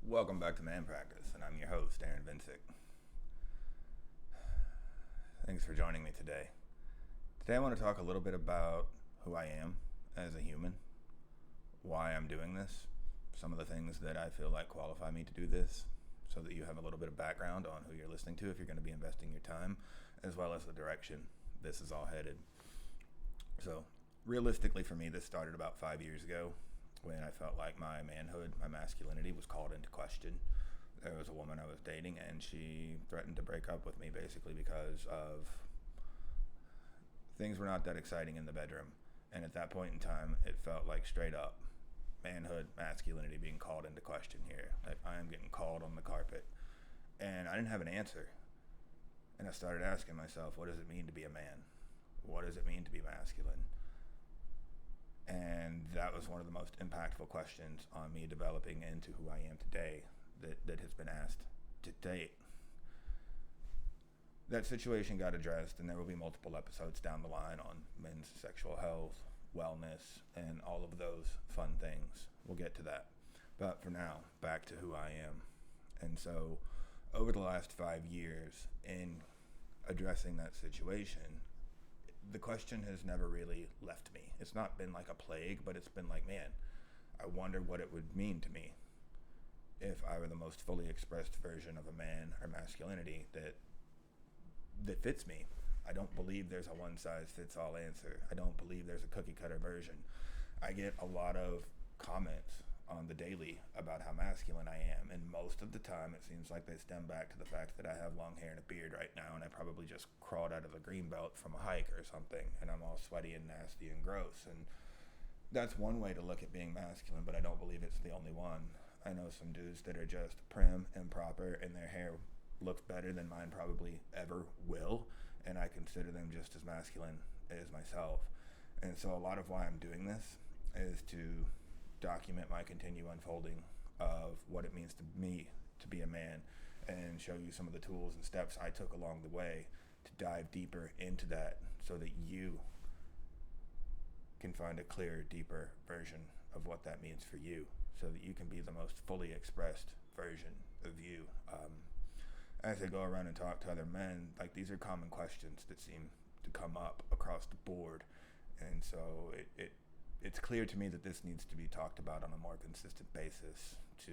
Welcome back to Manpractice, and I'm your host, Vincik. Thanks for joining me today. Today I want to talk a little bit about who I am as a human, why I'm doing this, some of the things that I feel like qualify me to do this, so that you have a little bit of background on who you're listening to if you're going to be investing your time, as well as the direction this is all headed. So, realistically for me, this started about 5 years ago when I felt like my manhood, my masculinity was called into question. There was a woman I was dating, and she threatened to break up with me basically because of things were not that exciting in the bedroom. And at that point in time, it felt like straight up manhood, masculinity being called into question here. Like I am getting called on the carpet. And I didn't have an answer. And I started asking myself, what does it mean to be a man? What does it mean to be masculine? And that was one of the most impactful questions on me developing into who I am today that has been asked to date. That situation got addressed, and there will be multiple episodes down the line on men's sexual health, wellness, and all of those fun things. We'll get to that. But for now, back to who I am. And so, over the last 5 years, in addressing that situation, the question has never really left me. It's not been like a plague, but it's been like, man, I wonder what it would mean to me if I were the most fully expressed version of a man or masculinity that fits me. I don't believe there's a one-size-fits-all answer. I don't believe there's a cookie-cutter version. I get a lot of comments on the daily about how masculine I am, and most of the time it seems like they stem back to the fact that I have long hair and a beard right now, and I probably just crawled out of the green belt from a hike or something, and I'm all sweaty and nasty and gross. And that's one way to look at being masculine, but I don't believe it's the only one. I know some dudes that are just prim and proper, and their hair looks better than mine probably ever will, and I consider them just as masculine as myself. And so a lot of why I'm doing this is to document my continued unfolding of what it means to me to be a man, and show you some of the tools and steps I took along the way to dive deeper into that, so that you can find a clearer, deeper version of what that means for you, so that you can be the most fully expressed version of you. As I go around and talk to other men, like these are common questions that seem to come up across the board, and so it's clear to me that this needs to be talked about on a more consistent basis to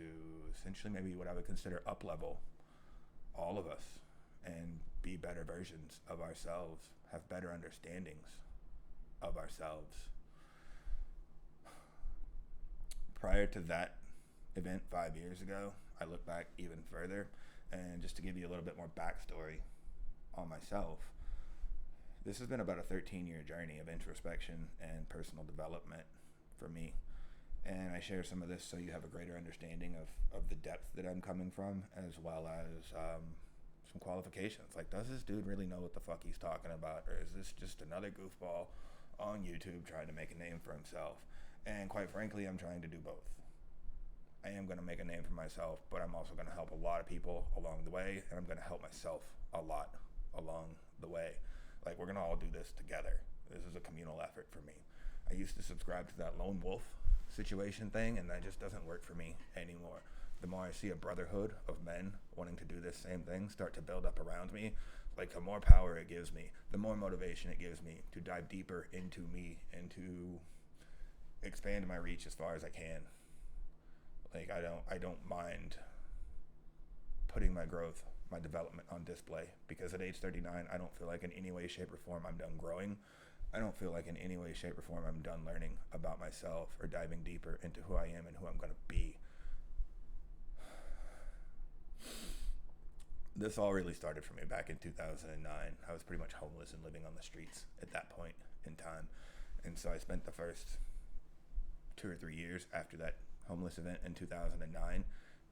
essentially maybe what I would consider up-level all of us and be better versions of ourselves, have better understandings of ourselves. Prior to that event 5 years ago, I look back even further, and just to give you a little bit more backstory on myself, this has been about a 13-year journey of introspection and personal development for me. And I share some of this so you have a greater understanding of the depth that I'm coming from, as well as some qualifications. Like, does this dude really know what the fuck he's talking about? Or is this just another goofball on YouTube trying to make a name for himself? And quite frankly, I'm trying to do both. I am going to make a name for myself, but I'm also going to help a lot of people along the way, and I'm going to help myself a lot along the way. Like, we're going to all do this together. This is a communal effort for me. I used to subscribe to that lone wolf situation thing, and that just doesn't work for me anymore. The more I see a brotherhood of men wanting to do this same thing start to build up around me, like the more power it gives me, the more motivation it gives me to dive deeper into me and to expand my reach as far as I can. Like, I don't mind putting my growth, my development on display, because at age 39, I don't feel like in any way, shape, or form I'm done growing. I don't feel like in any way, shape, or form I'm done learning about myself or diving deeper into who I am and who I'm going to be. This all really started for me back in 2009. I was pretty much homeless and living on the streets at that point in time. And so I spent the first 2 or 3 years after that homeless event in 2009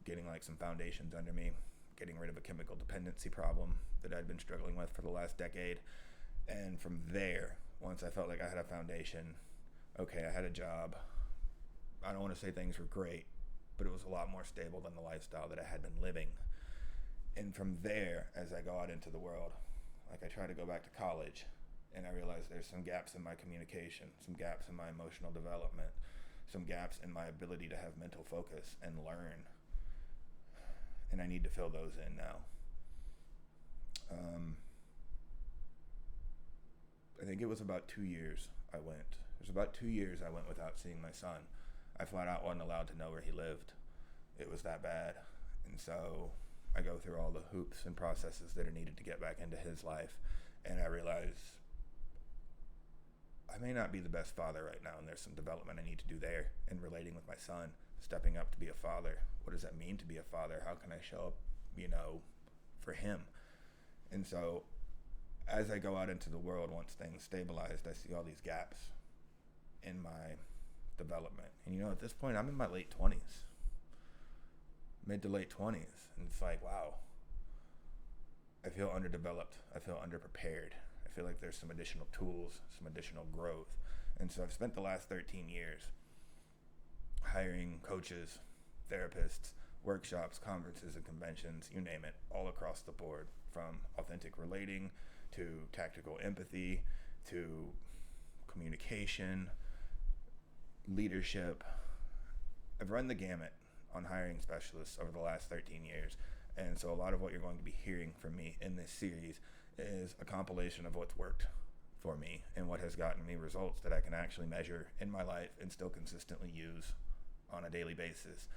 getting like some foundations under me, getting rid of a chemical dependency problem that I'd been struggling with for the last decade. And from there, once I felt like I had a foundation, okay, I had a job. I don't want to say things were great, but it was a lot more stable than the lifestyle that I had been living. And from there, as I go out into the world, like I try to go back to college, and I realize there's some gaps in my communication, some gaps in my emotional development, some gaps in my ability to have mental focus and learn. and I need to fill those in now. I think it was about 2 years I went. It was about 2 years I went without seeing my son. I flat out wasn't allowed to know where he lived. It was that bad. And so I go through all the hoops and processes that are needed to get back into his life. And I realize I may not be the best father right now, and there's some development I need to do there in relating with my son, stepping up to be a father. What does that mean to be a father? How can I show up, for him? And so as I go out into the world, once things stabilized, I see all these gaps in my development. And at this point, I'm in my late 20s, mid to late 20s. And it's like, wow, I feel underdeveloped. I feel underprepared. I feel like there's some additional tools, some additional growth. And so I've spent the last 13 years hiring coaches, therapists, workshops, conferences, and conventions, you name it, all across the board, from authentic relating to tactical empathy to communication, leadership. I've run the gamut on hiring specialists over the last 13 years. And so a lot of what you're going to be hearing from me in this series is a compilation of what's worked for me and what has gotten me results that I can actually measure in my life and still consistently use on a daily basis.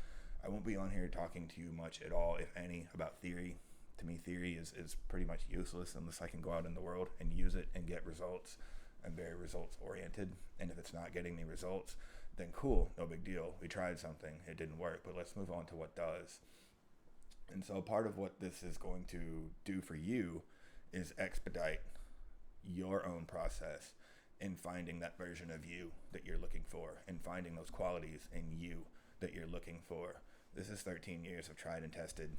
I won't be on here talking to you much at all, if any, about theory. To me, theory is pretty much useless unless I can go out in the world and use it and get results. I'm very results oriented, and if it's not getting me results, then cool, no big deal. We tried something, it didn't work, but let's move on to what does. And so part of what this is going to do for you is expedite your own process in finding that version of you that you're looking for and finding those qualities in you that you're looking for. This is 13 years of tried and tested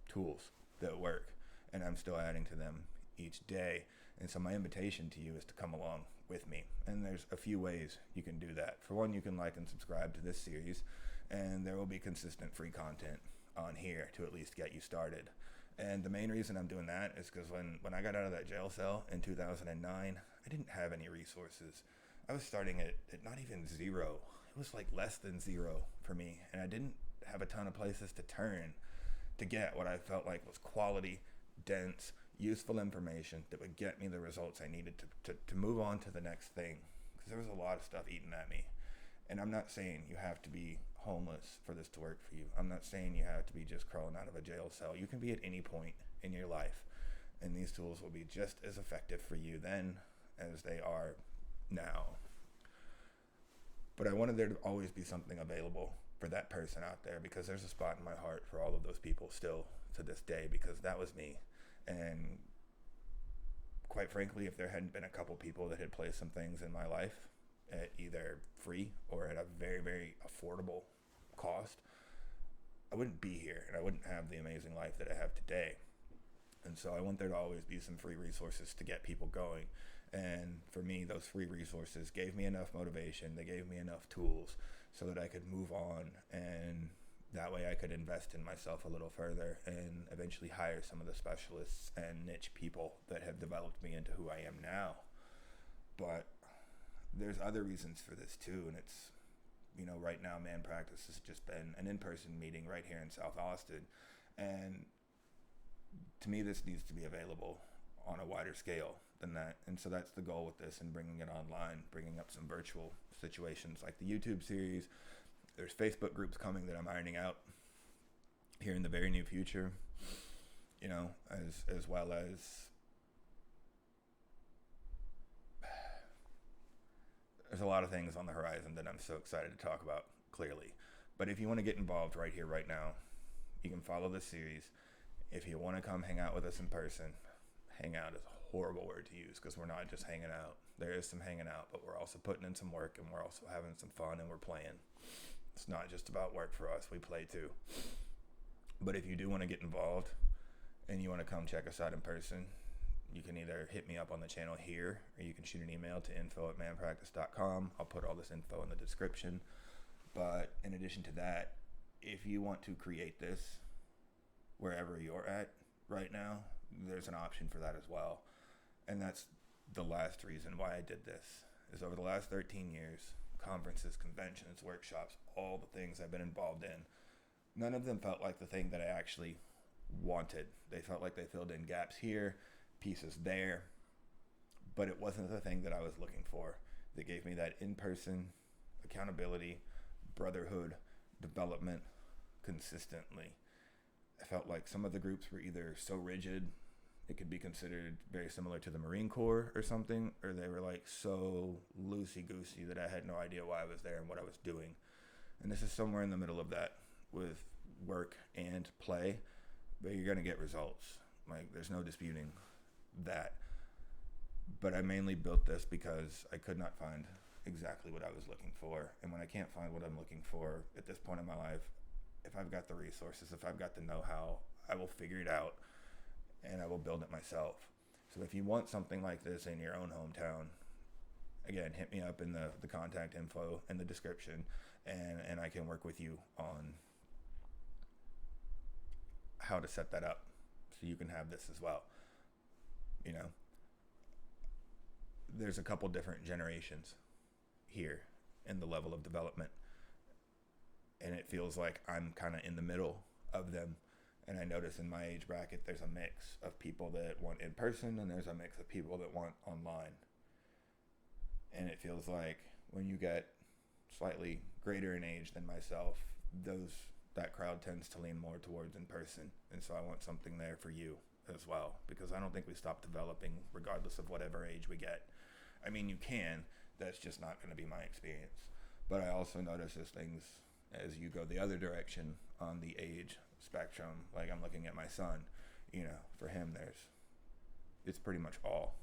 tools that work, and I'm still adding to them each day. And so my invitation to you is to come along with me. And there's a few ways you can do that. For one, you can like and subscribe to this series, and there will be consistent free content on here to at least get you started. And the main reason I'm doing that is because when I got out of that jail cell in 2009, I didn't have any resources. I was starting at not even zero. It was like less than zero for me. And I didn't have a ton of places to turn to get what I felt like was quality, dense, useful information that would get me the results I needed to move on to the next thing. Because there was a lot of stuff eating at me. And I'm not saying you have to be homeless for this to work for you. I'm not saying you have to be just crawling out of a jail cell. You can be at any point in your life, and these tools will be just as effective for you then as they are now. But I wanted there to always be something available for that person out there, because there's a spot in my heart for all of those people still to this day, because that was me. And quite frankly, if there hadn't been a couple people that had placed some things in my life at either free or at a very, very affordable cost, I wouldn't be here and I wouldn't have the amazing life that I have today. And so I want there to always be some free resources to get people going. And for me, those free resources gave me enough motivation. They gave me enough tools so that I could move on, and that way I could invest in myself a little further and eventually hire some of the specialists and niche people that have developed me into who I am now. But there's other reasons for this too, and it's, right now Manpractice has just been an in-person meeting right here in South Austin, and to me this needs to be available on a wider scale than that. And so that's the goal with this, and bringing it online, bringing up some virtual situations like the YouTube series. There's Facebook groups coming that I'm ironing out here in the very near future, as well as there's a lot of things on the horizon that I'm so excited to talk about clearly. But if you want to get involved right here, right now, you can follow this series. If you want to come hang out with us in person, hang out is a horrible word to use because we're not just hanging out. There is some hanging out, but we're also putting in some work, and we're also having some fun, and we're playing. It's not just about work for us. We play too. But if you do want to get involved and you want to come check us out in person, you can either hit me up on the channel here, or you can shoot an email to info@manpractice.com. I'll put all this info in the description. But in addition to that, if you want to create this wherever you're at right now, there's an option for that as well. And that's the last reason why I did this, is over the last 13 years, conferences, conventions, workshops, all the things I've been involved in, none of them felt like the thing that I actually wanted. They felt like they filled in gaps here, pieces there, but it wasn't the thing that I was looking for. That gave me that in-person accountability, brotherhood, development consistently. I felt like some of the groups were either so rigid, it could be considered very similar to the Marine Corps or something, or they were like so loosey-goosey that I had no idea why I was there and what I was doing. And this is somewhere in the middle of that with work and play, but you're going to get results. Like, there's no disputing that. But I mainly built this because I could not find exactly what I was looking for. And when I can't find what I'm looking for at this point in my life, if I've got the resources, if I've got the know-how, I will figure it out and I will build it myself. So if you want something like this in your own hometown, again, hit me up in the contact info in the description, and I can work with you on how to set that up so you can have this as well. You know, there's a couple different generations here in the level of development, and it feels like I'm kind of in the middle of them. And I notice in my age bracket, there's a mix of people that want in person, and there's a mix of people that want online. And it feels like when you get slightly greater in age than myself, that crowd tends to lean more towards in person. And so I want something there for you as well, because I don't think we stop developing regardless of whatever age we get. I mean, you can, that's just not going to be my experience. But I also notice as things, as you go the other direction on the age spectrum, like I'm looking at my son, you know, for him, it's pretty much all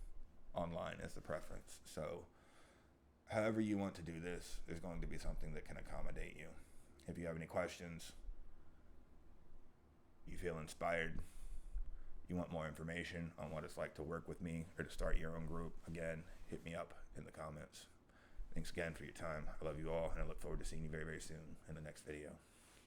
online as the preference. So however you want to do this, there's going to be something that can accommodate you. If you have any questions, you feel inspired, you want more information on what it's like to work with me or to start your own group, again, hit me up in the comments. Thanks again for your time. I love you all, and I look forward to seeing you very, very soon in the next video.